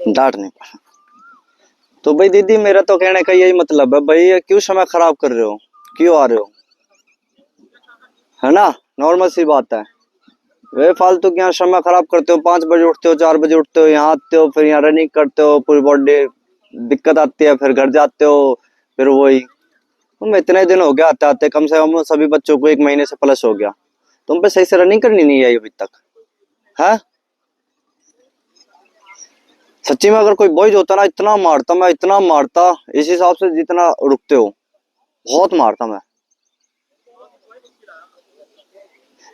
डांट नहीं पड़ा। तो भाई दीदी मेरा तो कहने का यही मतलब है भाई, ये क्यों समय खराब कर रहे हो, क्यों आ रहे हो, है ना। नॉर्मल सी बात है। वे फालतू के यहाँ समय खराब करते हो, 5 बजे उठते हो, 4 बजे उठते हो, यहाँ आते हो, फिर यहाँ रनिंग करते हो, पूरी बॉडी दिक्कत आती है, फिर घर जाते हो, फिर वही। तुम इतने दिन हो गया आते आते, कम से कम सभी बच्चों को 1 महीने से प्लस हो गया, तुम पे सही से रनिंग करनी नहीं आई अभी तक है। सच्ची में अगर कोई बॉयज होता ना, इतना मारता मैं, इतना मारता, इस हिसाब से जितना रुकते हो, बहुत मारता मैं।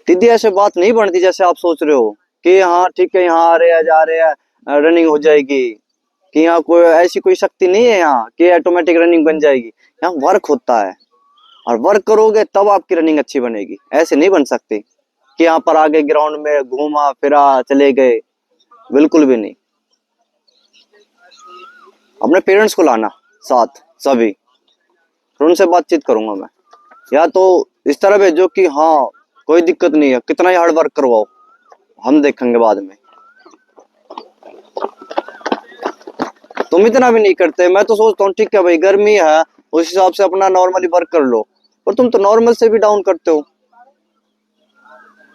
दीदी ऐसे बात नहीं बनती जैसे आप सोच रहे हो कि हाँ ठीक है, यहाँ आ रहे हैं जा रहे हैं रनिंग हो जाएगी, कि यहाँ कोई ऐसी कोई शक्ति नहीं है यहाँ कि ऑटोमेटिक रनिंग बन जाएगी। यहाँ वर्क होता है, और वर्क करोगे तब आपकी रनिंग अच्छी बनेगी, ऐसे नहीं बन सकती कि यहाँ पर आगे ग्राउंड में घूमा फिरा चले गए, बिल्कुल भी नहीं। अपने पेरेंट्स को लाना साथ सभी, फिर उनसे बातचीत करूंगा मैं, या तो इस तरह भेजो कि हाँ कोई दिक्कत नहीं है, कितना ही हार्ड वर्क करवाओ, हम देखेंगे बाद में। तुम इतना भी नहीं करते, मैं तो सोचता हूँ ठीक है भाई गर्मी है, उस हिसाब से अपना नॉर्मली वर्क कर लो, और तुम तो नॉर्मल से भी डाउन करते हो।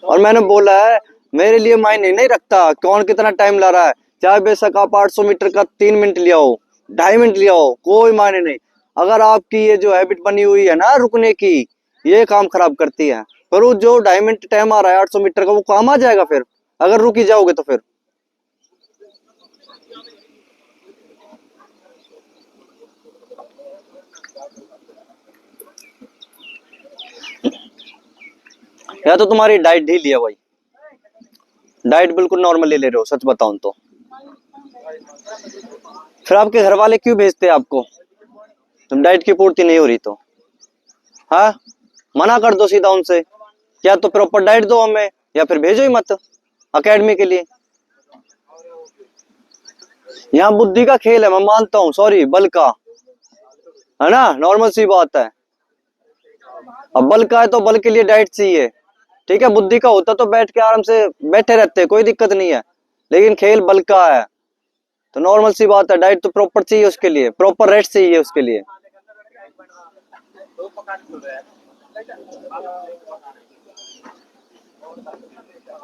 और मैंने बोला है मेरे लिए मायने नहीं रखता कौन कितना टाइम ला रहा है, चाहे बेशक आप 800 मीटर का 3 मिनट लिया हो, 2.5 मिनट लिया हो, कोई मायने नहीं। अगर आपकी ये जो हैबिट बनी हुई है ना रुकने की, ये काम खराब करती है। पर वो जो 2.5 मिनट टाइम आ रहा है 800 मीटर का, वो काम आ जाएगा फिर अगर रुक ही जाओगे तो। फिर या तो तुम्हारी डाइट ढीली है भाई, डाइट बिल्कुल नॉर्मल ले रहे हो सच बताऊं तो। फिर आपके घर वाले क्यों भेजते हैं आपको, तुम डाइट की पूर्ति नहीं हो रही तो। हाँ, मना कर दो सीधा उनसे, या तो प्रॉपर डाइट दो हमें, या फिर भेजो ही मत अकेडमी के लिए। यहाँ बुद्धि का खेल है, मैं मानता हूँ, सॉरी बल का, है ना, नॉर्मल सी बात है। अब बल का है तो बल के लिए डाइट चाहिए, ठीक है। बुद्धि का होता तो बैठ के आराम से बैठे रहते, कोई दिक्कत नहीं है, लेकिन खेल बल का है तो नॉर्मल सी बात है, डाइट तो प्रॉपर चाहिए उसके लिए, प्रॉपर रेस्ट चाहिए उसके लिए।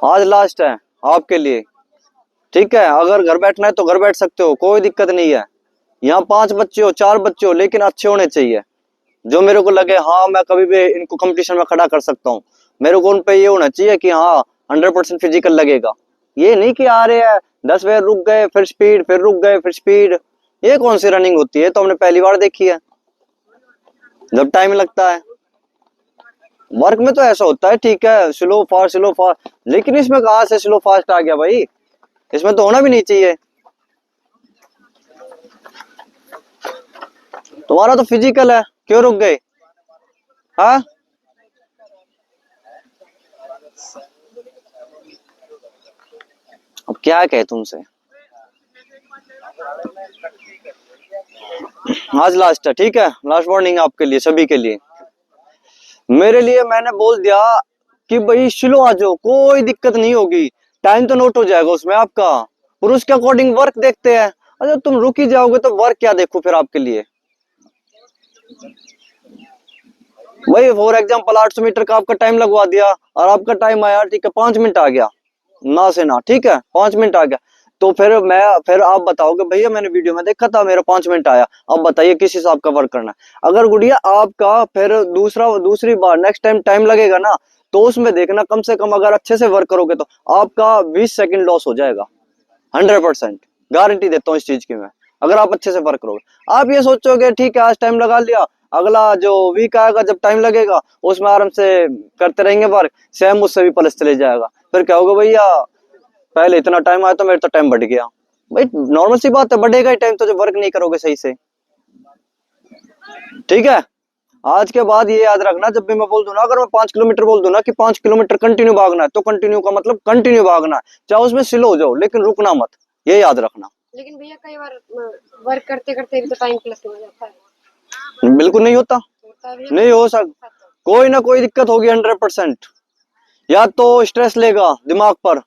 आज लास्ट है आपके लिए, ठीक है। अगर घर बैठना है तो घर बैठ सकते हो, कोई दिक्कत नहीं है। यहाँ 5 बच्चे हो 4 बच्चे हो, लेकिन अच्छे होने चाहिए, जो मेरे को लगे हाँ मैं कभी भी इनको कंपटीशन में खड़ा कर सकता हूँ। मेरे को उन पे ये होना चाहिए कि हाँ 100% फिजिकल लगेगा। ये नहीं कि आ रहे हैं 10 बार रुक गए फिर स्पीड, फिर रुक गए फिर स्पीड, ये कौन सी रनिंग होती है, तो हमने पहली बार देखी है। जब टाइम लगता है वर्क में तो ऐसा होता है, ठीक है स्लो फास्ट स्लो फास्ट, लेकिन इसमें कहाँ से स्लो फास्ट आ गया भाई, इसमें तो होना भी नहीं चाहिए। तुम्हारा तो फिजिकल है, क्यों रुक गए। हाँ, अब क्या कहे तुमसे। आज लास्ट है, ठीक है, लास्ट वार्निंग आपके लिए, सभी के लिए। मेरे लिए मैंने बोल दिया कि भाई स्लो आ जाओ, कोई दिक्कत नहीं होगी, टाइम तो नोट हो जाएगा उसमें आपका, और उसके अकॉर्डिंग वर्क देखते हैं। अच्छा तुम रुक ही जाओगे तो वर्क क्या देखो फिर आपके लिए। भाई फॉर एग्जाम्पल 800 मीटर का आपका टाइम लगवा दिया, और आपका टाइम आया ठीक है 5 मिनट आ गया, ना से ना, ठीक है 5 मिनट आ गया, तो फिर आप बताओगे भैया मैंने वीडियो में देखा था मेरा 5 मिनट आया, अब बताइए किस हिसाब का वर्क करना है। अगर गुड़िया आपका फिर दूसरी बार नेक्स्ट टाइम टाइम लगेगा ना, तो उसमें देखना कम से कम अगर अच्छे से वर्क करोगे तो आपका 20 सेकंड लॉस हो जाएगा, 100% गारंटी देता हूँ इस चीज की मैं। अगर आप अच्छे से वर्क करोगे, आप ये सोचोगे ठीक है आज टाइम लगा लिया, अगला जो वीक आएगा जब टाइम लगेगा उसमें आराम से करते रहेंगे वर्क, सेम उससे भी प्लस चले जाएगा, फिर क्या होगा भैया पहले इतना टाइम आया तो मेरा तो टाइम बढ़ गया। भाई नॉर्मल सी बात है, बढ़ेगा ही टाइम तो जब वर्क नहीं करोगे सही से, ठीक है। आज के बाद ये याद रखना, जब भी मैं बोल दूं ना, अगर मैं 5 किलोमीटर बोल दूं ना कि 5 किलोमीटर कंटिन्यू भागना है, तो कंटिन्यू का मतलब कंटिन्यू भागना है, चाहे उसमें स्लो हो जाओ लेकिन रुकना मत, ये याद रखना। लेकिन भैया कई बार वर्क करते करते भी तो टाइम प्लस हो जाता है। बिल्कुल नहीं होता, नहीं हो सकता, कोई ना कोई दिक्कत होगी 100%। या तो स्ट्रेस लेगा दिमाग पर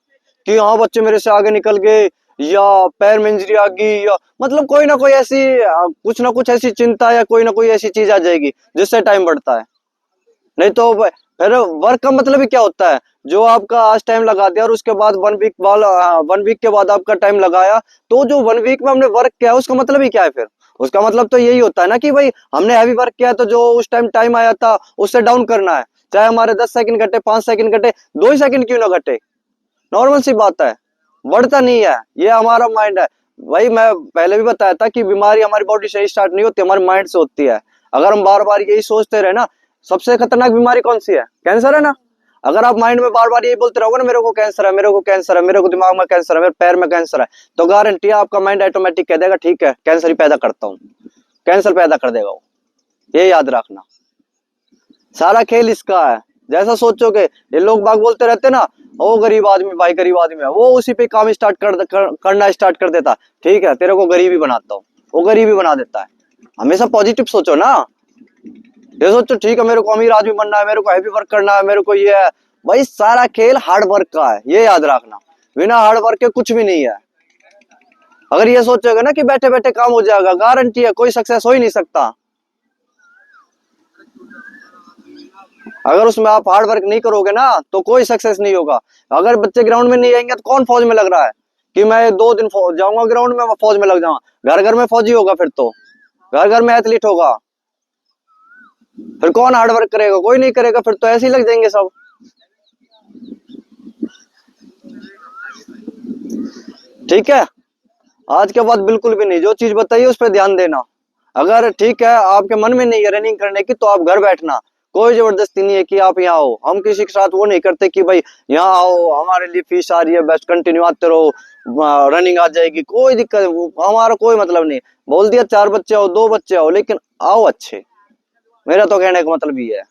कि हाँ बच्चे मेरे से आगे निकल गए, या पैर में इंजरी आ गई, या मतलब कोई ना कोई ऐसी कुछ ना कुछ ऐसी चिंता या कोई ना कोई ऐसी चीज आ जाएगी जिससे टाइम बढ़ता है। नहीं तो फिर वर्क का मतलब ही क्या होता है, जो आपका आज टाइम लगा दिया और उसके बाद 1 वीक के बाद आपका टाइम लगाया, तो जो 1 वीक में हमने वर्क किया उसका मतलब ही क्या है फिर? उसका मतलब तो यही होता है ना कि भाई हमने हैवी वर्क किया तो जो उस टाइम टाइम आया था उससे डाउन करना है, चाहे हमारे 10 सेकंड घटे, 5 सेकंड घटे, 2 ही सेकंड क्यों ना घटे, नॉर्मल सी बात है, बढ़ता नहीं है, ये हमारा माइंड है। वही मैं पहले भी बताया था कि बीमारी हमारी बॉडी से स्टार्ट नहीं होती, हमारे माइंड से होती है। अगर हम बार बार यही सोचते रहे ना, सबसे खतरनाक बीमारी कौन सी है? कैंसर है ना। अगर आप माइंड में बार बार यही बोलते रहोगे ना, मेरे को कैंसर है, मेरे को कैंसर है, मेरे को दिमाग में कैंसर है, मेरे पैर में कैंसर है, तो गारंटी है आपका माइंड ऑटोमेटिक कह देगा ठीक है कैंसर ही पैदा करता हूँ, कैंसर पैदा कर देगा वो। ये याद रखना, सारा खेल इसका है। जैसा सोचोगे, ये लोग बाग बोलते रहते ना, ओ गरीब आदमी, भाई गरीब आदमी है, वो उसी पे काम स्टार्ट करना स्टार्ट कर देता, ठीक है तेरे को गरीब ही बनाता हूँ, वो गरीब ही बना देता है। हमेशा पॉजिटिव सोचो ना, ये सोचो ठीक है मेरे को अमीर आदमी बनना है, मेरे को हैवी वर्क करना है, मेरे को ये है। भाई सारा खेल हार्ड वर्क का है, ये याद रखना, बिना हार्ड वर्क के कुछ भी नहीं है। अगर ये सोचोगे ना कि बैठे बैठे काम हो जाएगा, गारंटी है कोई सक्सेस हो ही नहीं सकता। अगर उसमें आप हार्ड वर्क नहीं करोगे ना तो कोई सक्सेस नहीं होगा। अगर बच्चे ग्राउंड में नहीं आएंगे तो कौन फौज में लग रहा है कि मैं 2 दिन जाऊंगा ग्राउंड में, मैं फौज में लग जाऊंगा? घर घर में फौजी होगा, फिर तो घर घर में एथलीट होगा, फिर कौन हार्ड वर्क करेगा? कोई नहीं करेगा, फिर तो ऐसे ही लग जाएंगे सब। ठीक है, आज के बाद बिल्कुल भी नहीं, जो चीज बताइए उस पर ध्यान देना। अगर ठीक है आपके मन में नहीं है रनिंग करने की तो आप घर बैठना, कोई जबरदस्ती नहीं है कि आप यहाँ आओ। हम किसी के साथ वो नहीं करते कि भाई यहाँ आओ हमारे लिए फीस आ रही है, बेस्ट कंटिन्यू आते रहो, रनिंग आ जाएगी, कोई दिक्कत, हमारा कोई मतलब नहीं। बोल दिया 4 बच्चे आओ, 2 बच्चे आओ, लेकिन आओ अच्छे, मेरा तो कहने का मतलब ये है।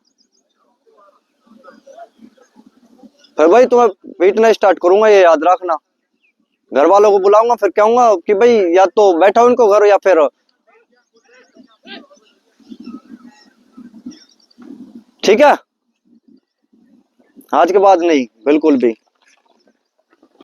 फिर भाई तुम्हें पीटना स्टार्ट करूंगा, ये याद रखना। घर वालों को बुलाऊंगा, फिर कहूंगा कि भाई या तो बैठाओ इनको घर, या फिर ठीक है, आज के बाद नहीं बिल्कुल भी।